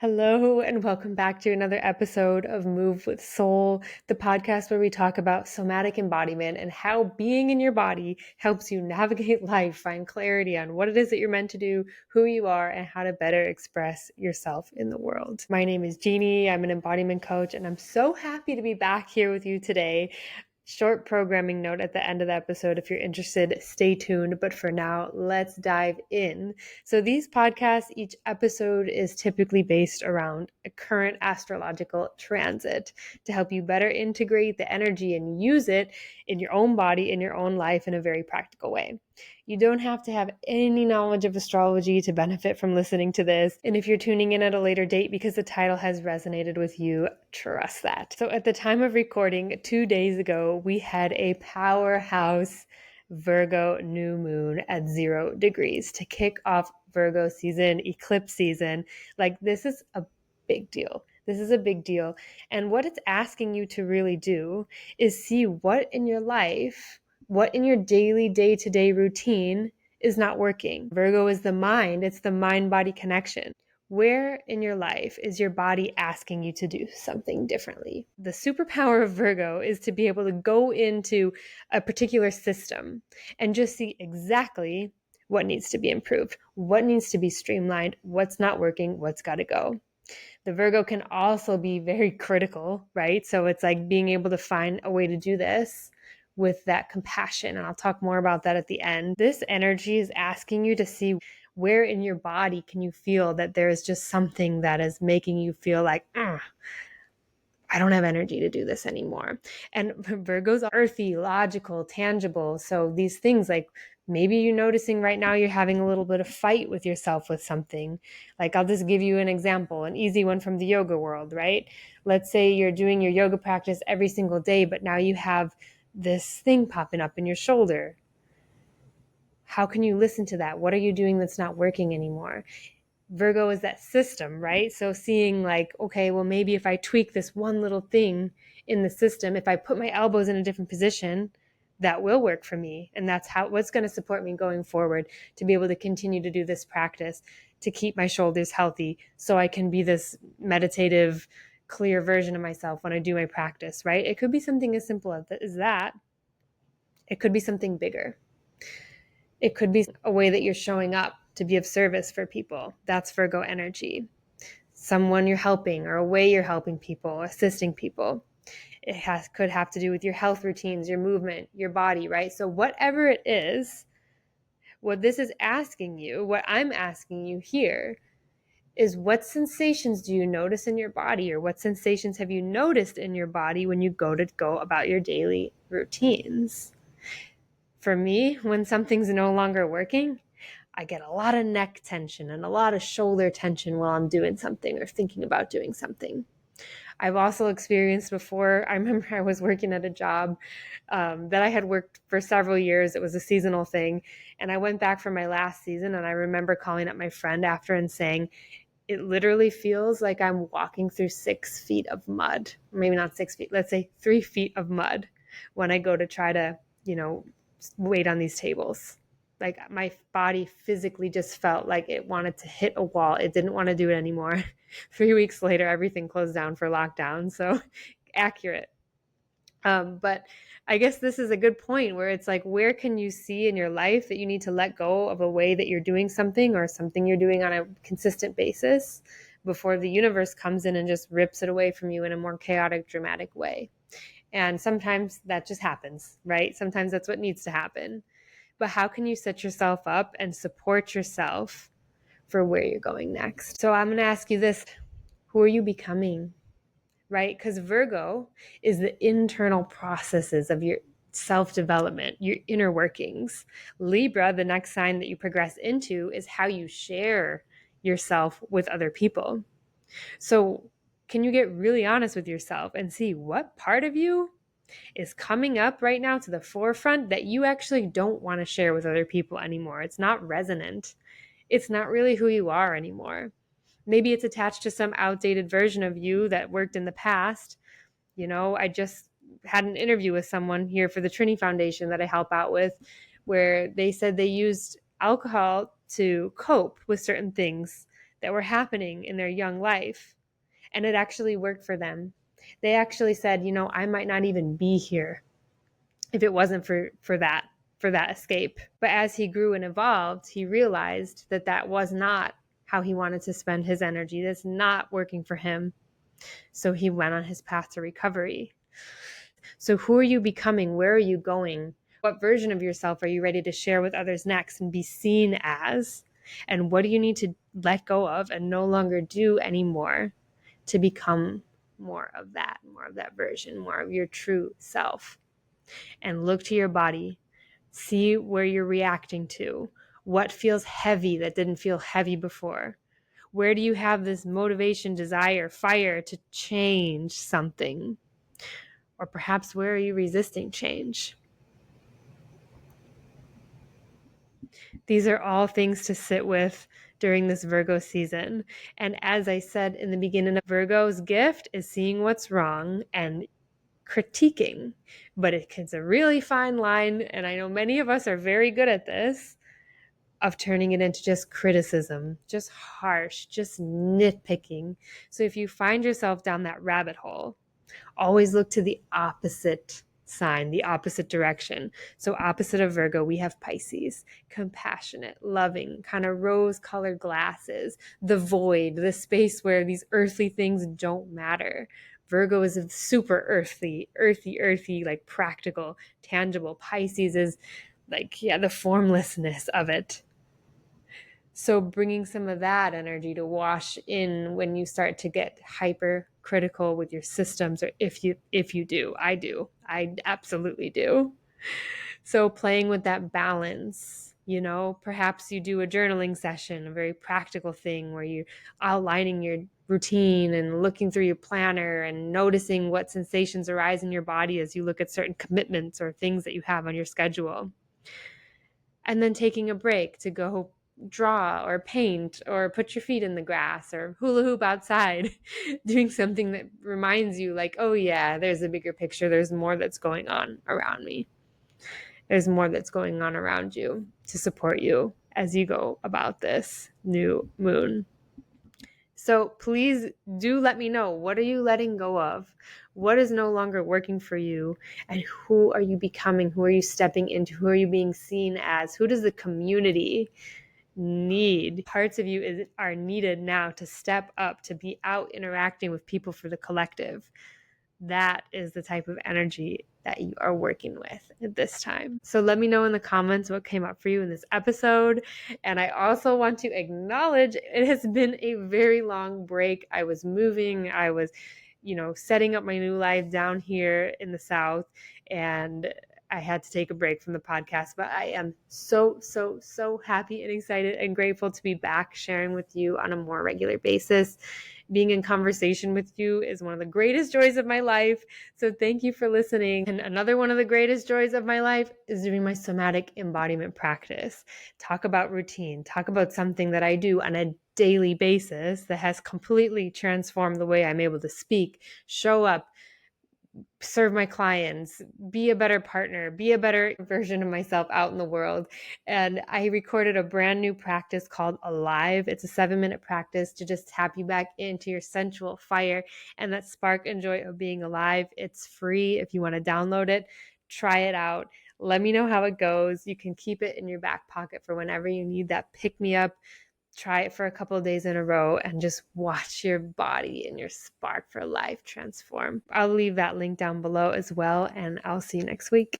Hello, and welcome back to another episode of Move with Soul, the podcast where we talk about somatic embodiment and how being in your body helps you navigate life, find clarity on what it is that you're meant to do, who you are, and how to better express yourself in the world. My name is Jeannie. I'm an embodiment coach, and I'm so happy to be back here with you today. Short programming note at the end of the episode. If you're interested, stay tuned. But for now, let's dive in. So these podcasts, each episode is typically based around a current astrological transit to help you better integrate the energy and use it in your own body, in your own life in a very practical way. You don't have to have any knowledge of astrology to benefit from listening to this. And if you're tuning in at a later date because the title has resonated with you, trust that. So at the time of recording 2 days ago, we had a powerhouse Virgo new moon at 0 degrees to kick off Virgo season, eclipse season. Like, this is a big deal. This is a big deal. And what it's asking you to really do is see what in your life, what in your daily day-to-day routine is not working. Virgo is the mind. It's the mind-body connection. Where in your life is your body asking you to do something differently? The superpower of Virgo is to be able to go into a particular system and just see exactly what needs to be improved, what needs to be streamlined, what's not working, what's got to go. The Virgo can also be very critical, right? So it's like being able to find a way to do this with that compassion. And I'll talk more about that at the end. This energy is asking you to see where in your body can you feel that there is just something that is making you feel like, I don't have energy to do this anymore. And Virgo's earthy, logical, tangible. So these things, like maybe you're noticing right now you're having a little bit of fight with yourself with something. Like, I'll just give you an example, an easy one from the yoga world, right? Let's say you're doing your yoga practice every single day, but now you have this thing popping up in your shoulder. How can you listen to that? What are you doing that's not working anymore? Virgo is that system, right? So seeing like, okay, well, maybe if I tweak this one little thing in the system, if I put my elbows in a different position, that will work for me. And that's what's going to support me going forward to be able to continue to do this practice, to keep my shoulders healthy so I can be this meditative, clear version of myself when I do my practice, right? It could be something as simple as that. It could be something bigger. It could be a way that you're showing up to be of service for people. That's Virgo energy. Someone you're helping, or a way you're helping people, assisting people. It could have to do with your health routines, your movement, your body, right? So whatever it is, what this is asking you, what I'm asking you here, is what sensations do you notice in your body, or what sensations have you noticed in your body when you go about your daily routines? For me, when something's no longer working, I get a lot of neck tension and a lot of shoulder tension while I'm doing something or thinking about doing something. I've also experienced before, I remember I was working at a job that I had worked for several years. It was a seasonal thing. And I went back for my last season, and I remember calling up my friend after and saying, it literally feels like I'm walking through 6 feet of mud. Maybe not 6 feet, let's say 3 feet of mud when I go to try to, wait on these tables. Like, my body physically just felt like it wanted to hit a wall. It didn't want to do it anymore. 3 weeks later, everything closed down for lockdown. So accurate. But I guess this is a good point where it's like, where can you see in your life that you need to let go of a way that you're doing something, or something you're doing on a consistent basis, before the universe comes in and just rips it away from you in a more chaotic, dramatic way. And sometimes that just happens, right? Sometimes that's what needs to happen. But how can you set yourself up and support yourself for where you're going next? So I'm going to ask you this. Who are you becoming? Right? Because Virgo is the internal processes of your self-development, your inner workings. Libra, the next sign that you progress into, is how you share yourself with other people. So can you get really honest with yourself and see what part of you is coming up right now to the forefront that you actually don't want to share with other people anymore? It's not resonant. It's not really who you are anymore. Maybe it's attached to some outdated version of you that worked in the past. I just had an interview with someone here for the Trini Foundation that I help out with, where they said they used alcohol to cope with certain things that were happening in their young life. And it actually worked for them. They actually said, I might not even be here if it wasn't for that escape. But as he grew and evolved, he realized that that was not how he wanted to spend his energy. That's not working for him. So he went on his path to recovery. So who are you becoming? Where are you going? What version of yourself are you ready to share with others next and be seen as? And what do you need to let go of and no longer do anymore to become more of that version, more of your true self? And look to your body. See where you're reacting to. What feels heavy that didn't feel heavy before? Where do you have this motivation, desire, fire to change something? Or perhaps where are you resisting change? These are all things to sit with during this Virgo season. And as I said in the beginning, Virgo's gift is seeing what's wrong and critiquing. But it's a really fine line, and I know many of us are very good at this, of turning it into just criticism, just harsh, just nitpicking. So if you find yourself down that rabbit hole, always look to the opposite sign, the opposite direction. So opposite of Virgo, we have Pisces, compassionate, loving, kind of rose-colored glasses, the void, the space where these earthly things don't matter. Virgo is super earthy, like practical, tangible. Pisces is like, the formlessness of it. So bringing some of that energy to wash in when you start to get hyper critical with your systems, or if you do. I absolutely do. So playing with that balance, perhaps you do a journaling session, a very practical thing where you're outlining your routine and looking through your planner and noticing what sensations arise in your body as you look at certain commitments or things that you have on your schedule. And then taking a break to go draw or paint or put your feet in the grass or hula hoop outside, doing something that reminds you like, oh yeah, there's a bigger picture. There's more that's going on around me. There's more that's going on around you to support you as you go about this new moon. So please do let me know, what are you letting go of? What is no longer working for you? And who are you becoming? Who are you stepping into? Who are you being seen as? Who does the community need? Parts of you are needed now to step up, to be out interacting with people for the collective. That is the type of energy that you are working with at this time. So let me know in the comments what came up for you in this episode. And I also want to acknowledge it has been a very long break. I was moving, I was, setting up my new life down here in the South, and I had to take a break from the podcast, but I am so, so, so happy and excited and grateful to be back sharing with you on a more regular basis. Being in conversation with you is one of the greatest joys of my life. So thank you for listening. And another one of the greatest joys of my life is doing my somatic embodiment practice. Talk about routine, talk about something that I do on a daily basis that has completely transformed the way I'm able to speak, show up, serve my clients, be a better partner, be a better version of myself out in the world. And I recorded a brand new practice called Alive. It's a 7-minute practice to just tap you back into your sensual fire and that spark and joy of being alive. It's free. If you want to download it, try it out. Let me know how it goes. You can keep it in your back pocket for whenever you need that pick-me-up. Try it for a couple of days in a row and just watch your body and your spark for life transform. I'll leave that link down below as well, and I'll see you next week.